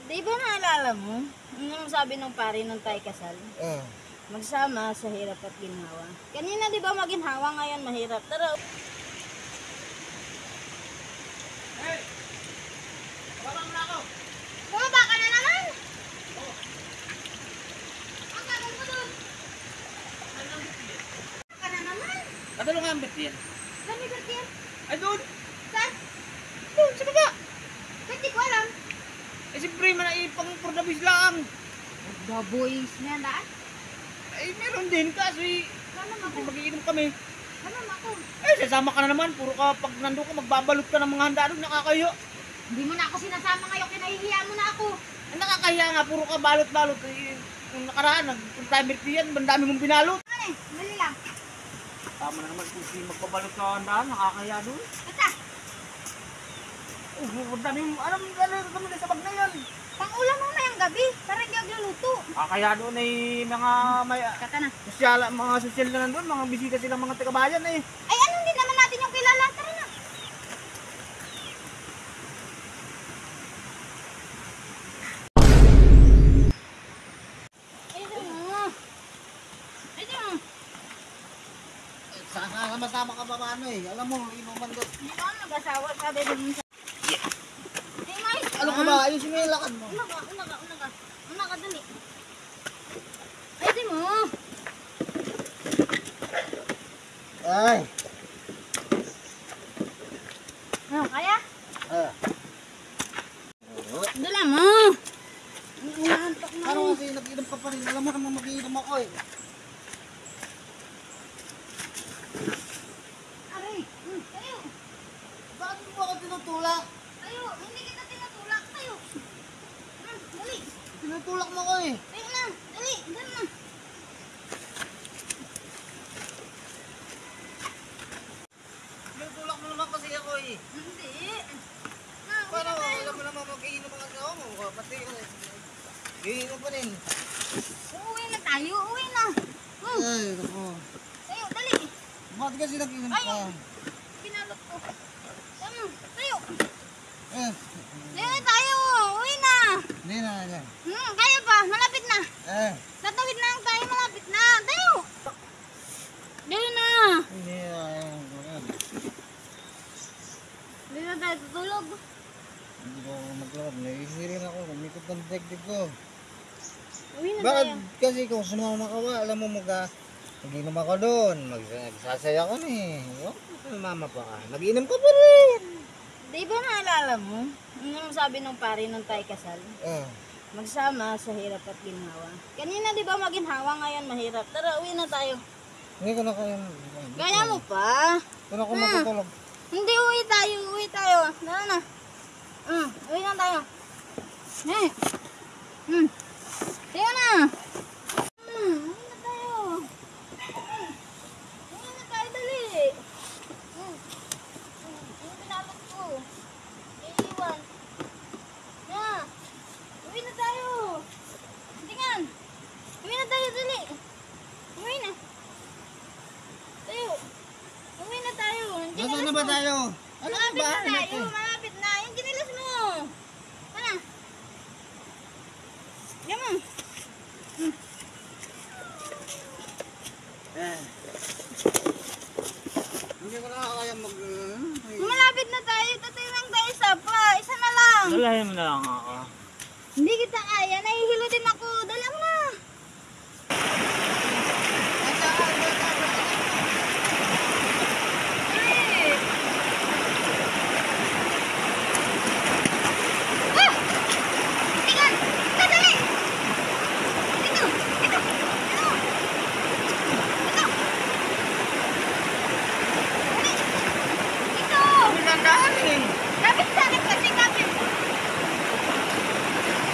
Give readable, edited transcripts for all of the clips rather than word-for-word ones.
Di ba naalala mo? Yung sabi ng pare nung tayo kasal? Magsama sa hirap at ginhawa. Kanina di ba maginhawa, ngayon mahirap. Tara. Hey! Baba mo na ako! Bumaba ka na naman! Ang tagal mo doon! Ka na naman! Kadalo nga ang bet yan. Saan may ba't yan? Ay doon! Saan? Doon sa baba! Ba't di ko alam? Eh siyempre man ay pang pordabis lang. The boys na daan? Ay meron din kasi Alam ako. mag-iinom kami. Alam ako. Ay sasama ka na naman. Puro ka pag nandun ka magbabalot ka ng mga handa doon. Nakakayo. Hindi mo na ako sinasama ngayon. Kinahihiya mo na ako. Ay nakakahiya nga. Puro ka balot-balot. Yung nakaraan nagpunta mirti yan. Bandami mong binalot. Ano eh? Dali lang. Tama na naman kung si magbabalot ka handaan. Nakakahiya doon. Basta. Dami mo. Alam mo sa bag na yan. Pang-ulam mo mayang gabi. Para hindi agluluto. Kaya doon ay mga may Kaka na. mga sosyal na nandun, mga bisita silang mga taga-bayan eh. Ay, ano din naman natin yung kilala. Tara na. Ito mo. Ito mo. Sama-sama ka ba ano eh? Alam mo, inuman doon. Hindi ko nag-asawa. Sabi din sa... Hey, mais. Ano ka ba? Ayusin mo yung lakad mo. Unaga. Unaga, dali. Ay, ito mo. Ay! Ano, kaya? Ah. Dala mo. Inaantok na. Ano kasi nag-inom ka pa rin? Alam mo naman mag-inom ako eh. Aray. Tayo. Bakit mo ako tinutulak? Tayo. Hindi kita tinatulak. Tayo. Dali. Tinutulak mo ko eh. Tayo na. Dali. Dali na. Tinutulak mo naman kasi ako eh. Hindi. Paano? Alam mo naman mag-inom ang asawa mo. Pati yun eh. Iinom pa rin. Uuwi na tayo. Uuwi na. Ay, ako. Tayo. Dali. Bakit kasi nag-inom Ay. ka? Pinalot ko. Tayo. Eh, Tayo na tayo. Uuwi na. hindi na. Kaya pa. Malapit na. Eh, Tatawid na lang tayo. Malapit na. Tayo. Dali na. hindi na. Dali na tayo tutulog. Hindi ko maglakad. Naisirin ako. Kumikot ng degdeg ko. Uwi na Bakit tayo. kasi kung sumama ka ba, alam mo mag-inom ako doon. Magsasaya ka na eh. Mama pa ka. Nag-inom ka pa rin. Di ba naalala mo? Yung sabi ng pare nung tayo kasal? Magsama sa hirap at ginhawa. Kanina di ba maginhawa, ngayon mahirap. Tara, uwi na tayo. Hindi ko na kaya. Gaya mo pa. Kung ako matutulog. Hindi, uwi tayo. Tara na. Uwi na tayo. Eh. Tayo na. Uwi na tayo. Uwi na tayo, dali. Yung pinalot ko. Iiwan. Na. Uwi na tayo. Tingnan. Uwi na tayo, dali. Uwi na. Tayo. Uwi na tayo. Nasaan na ba tayo? Ano ba Malapit ba? na tayo. Malapit na. Yung ginilas mo. Ano? Yan mo. Hindi ko na kaya Malapit na tayo. Tatay lang tayo isa pa. Isa na lang. Dalahin mo na lang ako. Hindi kita kaya. Nahihilo din ako. Dala mo na.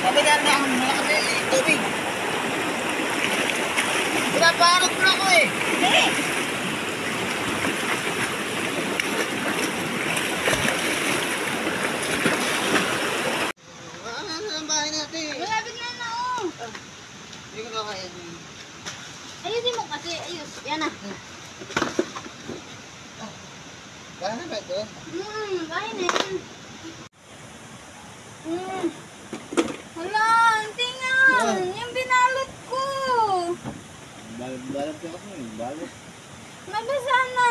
Sabi na ang malakas eh, tubig. Pinaparot mo na ako eh. Dali. Ano ang bahay natin? Malapit na na oh. Hindi ko na kaya. Ayusin mo kasi. Ayos. Yan na. Bahay na ba ito? Bahay na yan. Hala. Balot. Magbasa na